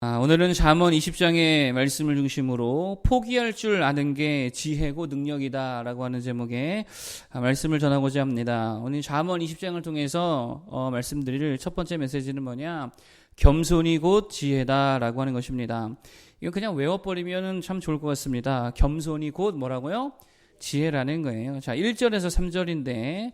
오늘은 잠언 20장의 말씀을 중심으로 포기할 줄 아는 게 지혜고 능력이다 라고 하는 제목의 말씀을 전하고자 합니다. 오늘 잠언 20장을 통해서 말씀드릴 첫 번째 메시지는 뭐냐? 겸손이 곧 지혜다 라고 하는 것입니다. 이거 그냥 외워버리면 참 좋을 것 같습니다. 겸손이 곧 뭐라고요? 지혜라는 거예요. 자, 1절에서 3절인데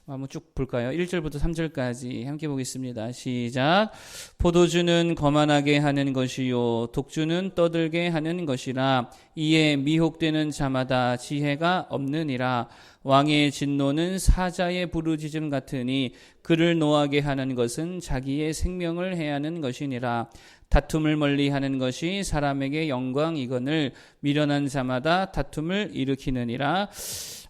한번 쭉 볼까요? 1절부터 3절까지 함께 보겠습니다. 시작. 포도주는 거만하게 하는 것이요 독주는 떠들게 하는 것이라. 이에 미혹되는 자마다 지혜가 없느니라. 왕의 진노는 사자의 부르짖음 같으니 그를 노하게 하는 것은 자기의 생명을 해하는 것이니라. 다툼을 멀리하는 것이 사람에게 영광이거늘 미련한 자마다 다툼을 일으키느니라.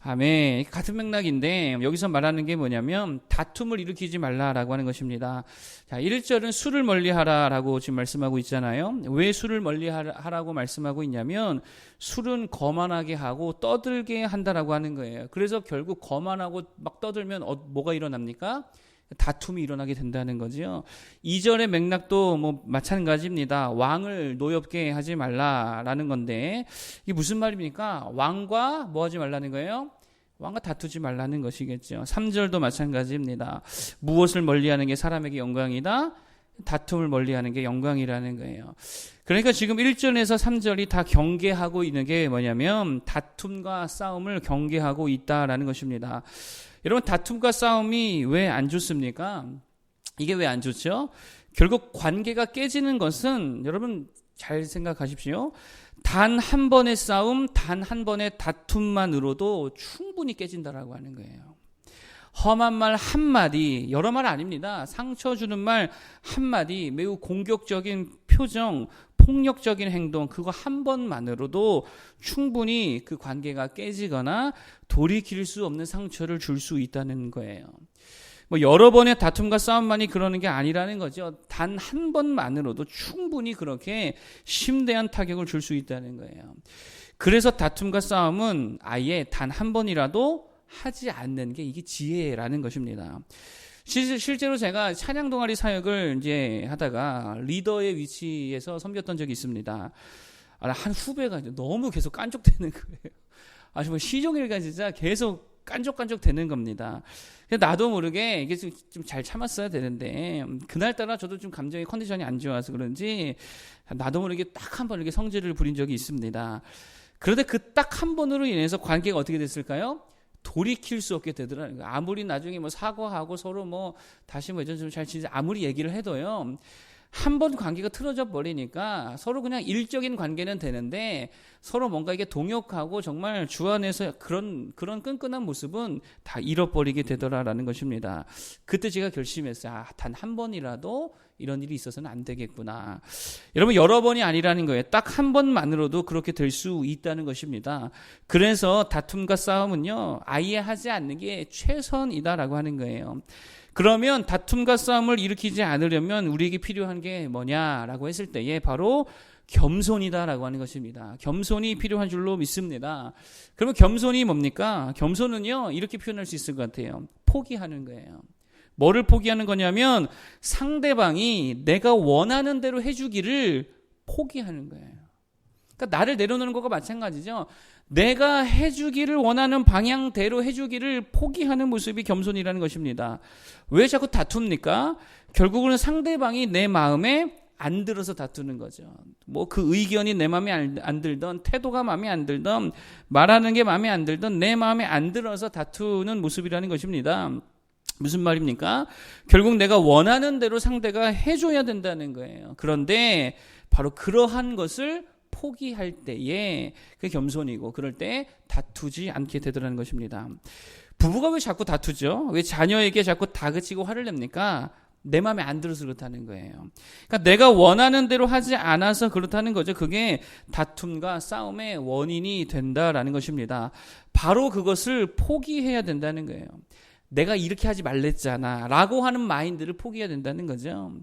아멘. 같은 맥락인데 여기서 말하는 게 뭐냐면 다툼을 일으키지 말라라고 하는 것입니다. 자, 1절은 술을 멀리하라라고 지금 말씀하고 있잖아요. 왜 술을 멀리하라고 말씀하고 있냐면 술은 거만하게 하고 떠들게 한다라고 하는 거예요. 그래서 결국 거만하고 막 떠들면 뭐가 일어납니까? 다툼이 일어나게 된다는 거죠. 2절의 맥락도 뭐 마찬가지입니다. 왕을 노엽게 하지 말라라는 건데 이게 무슨 말입니까? 왕과 뭐 하지 말라는 거예요? 왕과 다투지 말라는 것이겠죠. 3절도 마찬가지입니다. 무엇을 멀리하는 게 사람에게 영광이다? 다툼을 멀리하는 게 영광이라는 거예요. 그러니까 지금 1절에서 3절이 다 경계하고 있는 게 뭐냐면 다툼과 싸움을 경계하고 있다라는 것입니다. 여러분, 다툼과 싸움이 왜 안 좋습니까? 이게 왜 안 좋죠? 결국 관계가 깨지는 것은 여러분 잘 생각하십시오. 단 한 번의 싸움, 단 한 번의 다툼만으로도 충분히 깨진다라고 하는 거예요. 험한 말 한마디, 여러 말 아닙니다. 상처 주는 말 한마디, 매우 공격적인 표정, 폭력적인 행동, 그거 한 번만으로도 충분히 그 관계가 깨지거나 돌이킬 수 없는 상처를 줄 수 있다는 거예요. 뭐 여러 번의 다툼과 싸움만이 그러는 게 아니라는 거죠. 단 한 번만으로도 충분히 그렇게 심대한 타격을 줄 수 있다는 거예요. 그래서 다툼과 싸움은 아예 단 한 번이라도 하지 않는 게 이게 지혜라는 것입니다. 실제로 제가 찬양 동아리 사역을 이제 하다가 리더의 위치에서 섬겼던 적이 있습니다. 한 후배가 너무 계속 깐족되는 거예요. 정말 시종일관 진짜 계속 깐족깐족 되는 겁니다. 나도 모르게 이게 좀 잘 참았어야 되는데 그날따라 저도 좀 감정의 컨디션이 안 좋아서 그런지 나도 모르게 딱 한 번 이렇게 성질을 부린 적이 있습니다. 그런데 그 딱 한 번으로 인해서 관계가 어떻게 됐을까요? 돌이킬 수 없게 되더라는 거예요. 아무리 나중에 뭐 사과하고 서로 뭐 다시 뭐 예전처럼 잘 지내자 아무리 얘기를 해도요. 한 번 관계가 틀어져 버리니까 서로 그냥 일적인 관계는 되는데 서로 뭔가 이게 동역하고 정말 주안에서 그런 끈끈한 모습은 다 잃어버리게 되더라라는 것입니다. 그때 제가 결심했어요. 단 한 번이라도 이런 일이 있어서는 안 되겠구나. 여러분, 여러 번이 아니라는 거예요. 딱 한 번만으로도 그렇게 될 수 있다는 것입니다. 그래서 다툼과 싸움은요, 아예 하지 않는 게 최선이다라고 하는 거예요. 그러면 다툼과 싸움을 일으키지 않으려면 우리에게 필요한 게 뭐냐라고 했을 때에 바로 겸손이다라고 하는 것입니다. 겸손이 필요한 줄로 믿습니다. 그러면 겸손이 뭡니까? 겸손은요, 이렇게 표현할 수 있을 것 같아요. 포기하는 거예요. 뭐를 포기하는 거냐면 상대방이 내가 원하는 대로 해주기를 포기하는 거예요. 그러니까 나를 내려놓는 것과 마찬가지죠. 내가 해주기를 원하는 방향대로 해주기를 포기하는 모습이 겸손이라는 것입니다. 왜 자꾸 다툽니까? 결국은 상대방이 내 마음에 안 들어서 다투는 거죠. 뭐 그 의견이 내 마음에 안 들던, 태도가 마음에 안 들던, 말하는 게 마음에 안 들던 내 마음에 안 들어서 다투는 모습이라는 것입니다. 무슨 말입니까? 결국 내가 원하는 대로 상대가 해줘야 된다는 거예요. 그런데 바로 그러한 것을 포기할 때에 그게 겸손이고 그럴 때 다투지 않게 되더라는 것입니다. 부부가 왜 자꾸 다투죠? 왜 자녀에게 자꾸 다그치고 화를 냅니까? 내 마음에 안 들어서 그렇다는 거예요. 그러니까 내가 원하는 대로 하지 않아서 그렇다는 거죠. 그게 다툼과 싸움의 원인이 된다라는 것입니다. 바로 그것을 포기해야 된다는 거예요. 내가 이렇게 하지 말랬잖아 라고 하는 마인드를 포기해야 된다는 거죠.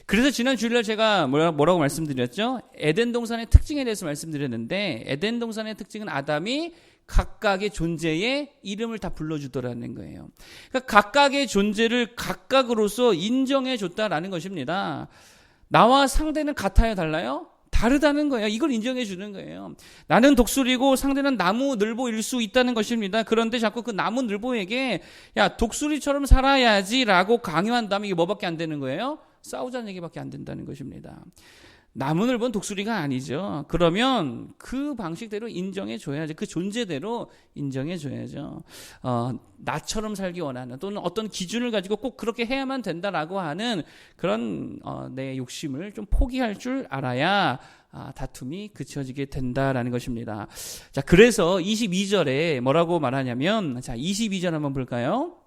그래서 지난 주일날 제가 뭐라고 말씀드렸죠? 에덴 동산의 특징에 대해서 말씀드렸는데 에덴 동산의 특징은 아담이 각각의 존재의 이름을 다 불러주더라는 거예요. 그러니까 각각의 존재를 각각으로서 인정해 줬다라는 것입니다. 나와 상대는 같아요, 달라요? 다르다는 거예요. 이걸 인정해 주는 거예요. 나는 독수리고 상대는 나무늘보일 수 있다는 것입니다. 그런데 자꾸 그 나무늘보에게 야, 독수리처럼 살아야지라고 강요한다면 이게 뭐밖에 안 되는 거예요? 싸우자는 얘기밖에 안 된다는 것입니다. 나무늘보는 독수리가 아니죠. 그러면 그 방식대로 인정해 줘야죠. 그 존재대로 인정해 줘야죠. 나처럼 살기 원하는 또는 어떤 기준을 가지고 꼭 그렇게 해야만 된다라고 하는 그런 내 욕심을 좀 포기할 줄 알아야 다툼이 그쳐지게 된다라는 것입니다. 자, 그래서 22절에 뭐라고 말하냐면, 자, 22절 한번 볼까요?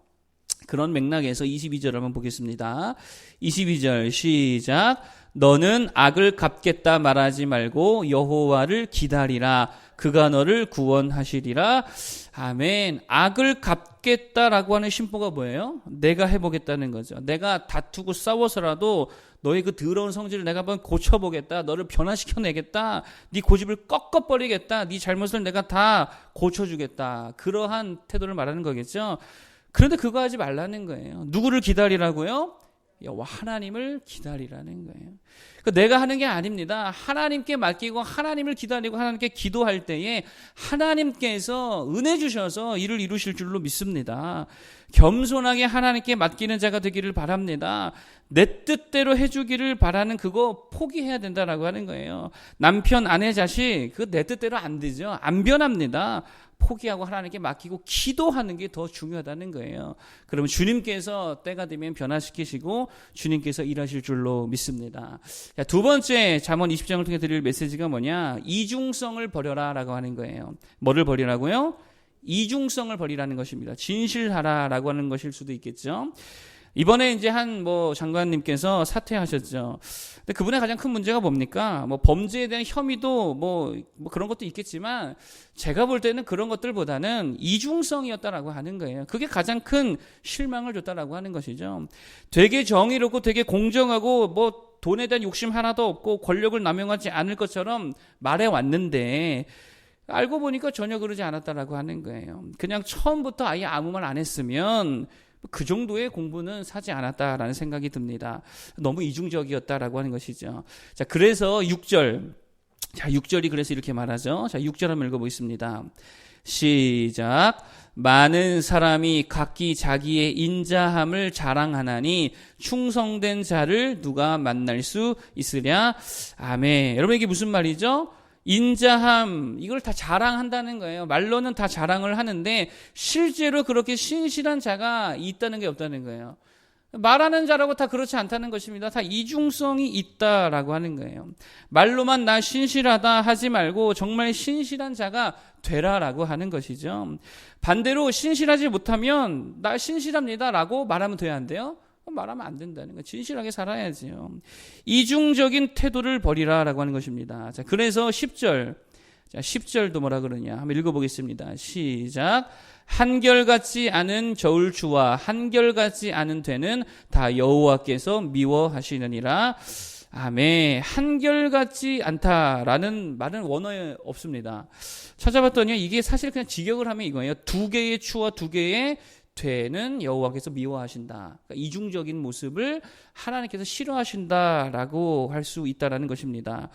그런 맥락에서 22절 한번 보겠습니다. 22절 시작. 너는 악을 갚겠다 말하지 말고 여호와를 기다리라. 그가 너를 구원하시리라. 아멘. 악을 갚겠다라고 하는 심보가 뭐예요? 내가 해보겠다는 거죠. 내가 다투고 싸워서라도 너의 그 더러운 성질을 내가 한번 고쳐보겠다. 너를 변화시켜내겠다. 네 고집을 꺾어버리겠다. 네 잘못을 내가 다 고쳐주겠다. 그러한 태도를 말하는 거겠죠. 그런데 그거 하지 말라는 거예요. 누구를 기다리라고요? 여호와 하나님을 기다리라는 거예요. 그러니까 내가 하는 게 아닙니다. 하나님께 맡기고 하나님을 기다리고 하나님께 기도할 때에 하나님께서 은혜 주셔서 일을 이루실 줄로 믿습니다. 겸손하게 하나님께 맡기는 자가 되기를 바랍니다. 내 뜻대로 해주기를 바라는 그거 포기해야 된다라고 하는 거예요. 남편, 아내, 자식 그 내 뜻대로 안 되죠. 안 변합니다. 포기하고 하나님께 맡기고 기도하는 게 더 중요하다는 거예요. 그러면 주님께서 때가 되면 변화시키시고 주님께서 일하실 줄로 믿습니다. 자, 두 번째 잠언 20장을 통해 드릴 메시지가 뭐냐? 이중성을 버려라라고 하는 거예요. 뭐를 버리라고요? 이중성을 버리라는 것입니다. 진실하라라고 하는 것일 수도 있겠죠. 이번에 이제 한 장관님께서 사퇴하셨죠. 근데 그분의 가장 큰 문제가 뭡니까? 범죄에 대한 혐의도 그런 것도 있겠지만 제가 볼 때는 그런 것들보다는 이중성이었다라고 하는 거예요. 그게 가장 큰 실망을 줬다라고 하는 것이죠. 되게 정의롭고 되게 공정하고 돈에 대한 욕심 하나도 없고 권력을 남용하지 않을 것처럼 말해 왔는데 알고 보니까 전혀 그러지 않았다라고 하는 거예요. 그냥 처음부터 아예 아무 말 안 했으면 그 정도의 공부는 사지 않았다라는 생각이 듭니다. 너무 이중적이었다라고 하는 것이죠. 자, 그래서 6절. 자, 6절이 그래서 이렇게 말하죠. 자, 6절 한번 읽어보겠습니다. 시작. 많은 사람이 각기 자기의 인자함을 자랑하나니 충성된 자를 누가 만날 수 있으랴. 아멘. 여러분 이게 무슨 말이죠? 인자함, 이걸 다 자랑한다는 거예요. 말로는 다 자랑을 하는데 실제로 그렇게 신실한 자가 있다는 게 없다는 거예요. 말하는 자라고 다 그렇지 않다는 것입니다. 다 이중성이 있다라고 하는 거예요. 말로만 나 신실하다 하지 말고 정말 신실한 자가 되라라고 하는 것이죠. 반대로 신실하지 못하면 나 신실합니다라고 말하면 돼야 한대요. 말하면 안 된다는 거예요. 진실하게 살아야지요. 이중적인 태도를 버리라라고 하는 것입니다. 자, 그래서 10절. 자, 10절도 뭐라 그러냐? 한번 읽어보겠습니다. 시작. 한결같지 않은 저울추와 한결같지 않은 되는 다 여호와께서 미워하시느니라. 아멘. 한결같지 않다라는 말은 원어에 없습니다. 찾아봤더니 이게 사실 그냥 직역을 하면 이거예요. 두 개의 추와 두 개의 되는 여호와께서 미워하신다. 그러니까 이중적인 모습을 하나님께서 싫어하신다라고 할 수 있다라는 것입니다.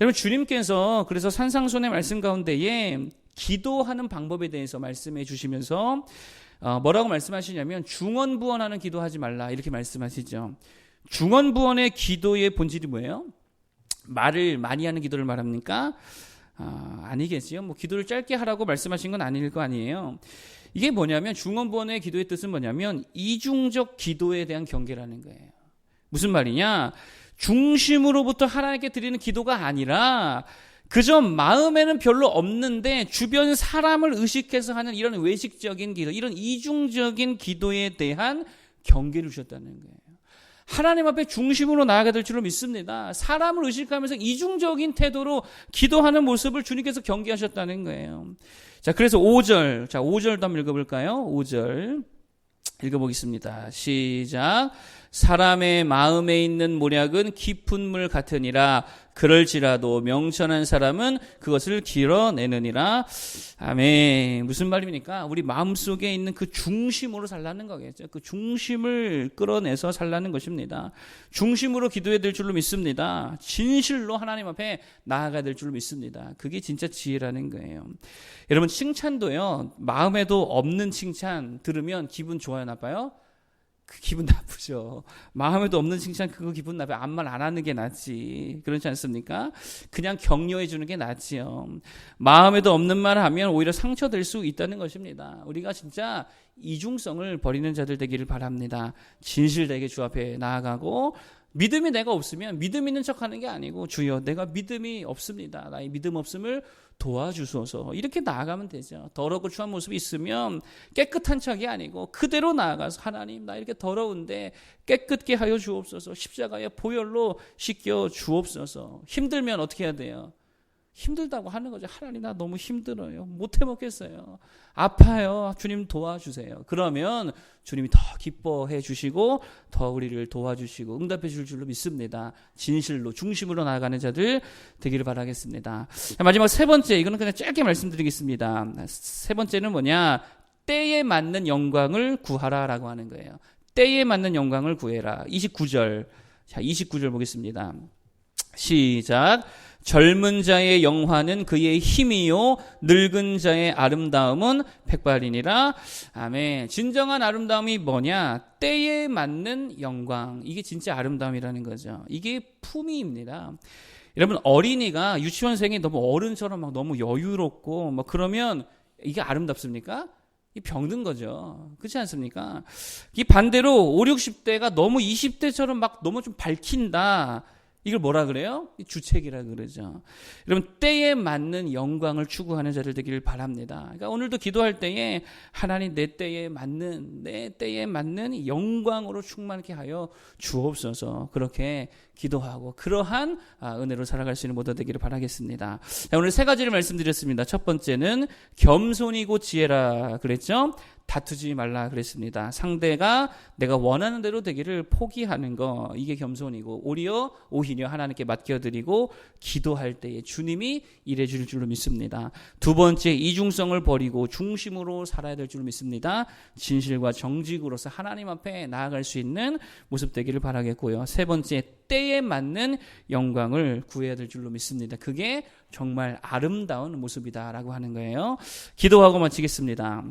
여러분 주님께서 그래서 산상수훈의 말씀 가운데에 기도하는 방법에 대해서 말씀해 주시면서 뭐라고 말씀하시냐면 중언부언하는 기도하지 말라 이렇게 말씀하시죠. 중언부언의 기도의 본질이 뭐예요? 말을 많이 하는 기도를 말합니까? 아니겠지요. 기도를 짧게 하라고 말씀하신 건 아닐 거 아니에요. 이게 뭐냐면 중언부언의 기도의 뜻은 뭐냐면 이중적 기도에 대한 경계라는 거예요. 무슨 말이냐? 중심으로부터 하나님께 드리는 기도가 아니라 그저 마음에는 별로 없는데 주변 사람을 의식해서 하는 이런 외식적인 기도, 이런 이중적인 기도에 대한 경계를 주셨다는 거예요. 하나님 앞에 중심으로 나아가야 될 줄로 믿습니다. 사람을 의식하면서 이중적인 태도로 기도하는 모습을 주님께서 경계하셨다는 거예요. 자, 그래서 5절. 자, 5절도 한번 읽어볼까요? 5절. 읽어보겠습니다. 시작. 사람의 마음에 있는 모략은 깊은 물 같으니라. 그럴지라도 명철한 사람은 그것을 길어내느니라. 아멘. 무슨 말입니까? 우리 마음속에 있는 그 중심으로 살라는 거겠죠. 그 중심을 끌어내서 살라는 것입니다. 중심으로 기도해야 될 줄로 믿습니다. 진실로 하나님 앞에 나아가야 될 줄로 믿습니다. 그게 진짜 지혜라는 거예요. 여러분, 칭찬도요, 마음에도 없는 칭찬 들으면 기분 좋아요, 나빠요? 그 기분 나쁘죠. 마음에도 없는 칭찬 그거 기분 나빠요. 아무 말 안 하는 게 낫지. 그렇지 않습니까? 그냥 격려해 주는 게 낫지요. 마음에도 없는 말 하면 오히려 상처될 수 있다는 것입니다. 우리가 진짜 이중성을 버리는 자들 되기를 바랍니다. 진실되게 주 앞에 나아가고, 믿음이 내가 없으면 믿음 있는 척하는 게 아니고, 주여 내가 믿음이 없습니다. 나의 믿음 없음을 도와주소서. 이렇게 나아가면 되죠. 더럽고 추한 모습이 있으면 깨끗한 척이 아니고 그대로 나아가서, 하나님 나 이렇게 더러운데 깨끗게 하여 주옵소서. 십자가의 보혈로 씻겨 주옵소서. 힘들면 어떻게 해야 돼요? 힘들다고 하는 거죠. 하나님 나 너무 힘들어요. 못 해먹겠어요. 아파요. 주님 도와주세요. 그러면 주님이 더 기뻐해 주시고 더 우리를 도와주시고 응답해 줄 줄로 믿습니다. 진실로 중심으로 나아가는 자들 되기를 바라겠습니다. 마지막 세 번째, 이거는 그냥 짧게 말씀드리겠습니다. 세 번째는 뭐냐? 때에 맞는 영광을 구하라라고 하는 거예요. 때에 맞는 영광을 구해라. 29절. 자, 29절 보겠습니다. 시작. 젊은 자의 영화는 그의 힘이요 늙은 자의 아름다움은 백발이니라. 아멘. 진정한 아름다움이 뭐냐? 때에 맞는 영광. 이게 진짜 아름다움이라는 거죠. 이게 품위입니다. 여러분, 어린이가 유치원생이 너무 어른처럼 막 너무 여유롭고 막 그러면 이게 아름답습니까? 이 병든 거죠. 그렇지 않습니까? 이 반대로 5, 60대가 너무 20대처럼 막 너무 좀 밝힌다. 이걸 뭐라 그래요? 주책이라 그러죠. 여러분, 때에 맞는 영광을 추구하는 자들 되기를 바랍니다. 그러니까 오늘도 기도할 때에 하나님 내 때에 맞는 영광으로 충만케 하여 주옵소서. 그렇게 기도하고 그러한 은혜로 살아갈 수 있는 모두 되기를 바라겠습니다. 자, 오늘 세 가지를 말씀드렸습니다. 첫 번째는 겸손이고 지혜라 그랬죠. 다투지 말라 그랬습니다. 상대가 내가 원하는 대로 되기를 포기하는 거, 이게 겸손이고 오히려 하나님께 맡겨드리고 기도할 때에 주님이 일해 줄 줄로 믿습니다. 두 번째, 이중성을 버리고 중심으로 살아야 될 줄로 믿습니다. 진실과 정직으로서 하나님 앞에 나아갈 수 있는 모습 되기를 바라겠고요. 세 번째, 때에 맞는 영광을 구해야 될 줄로 믿습니다. 그게 정말 아름다운 모습이다라고 하는 거예요. 기도하고 마치겠습니다.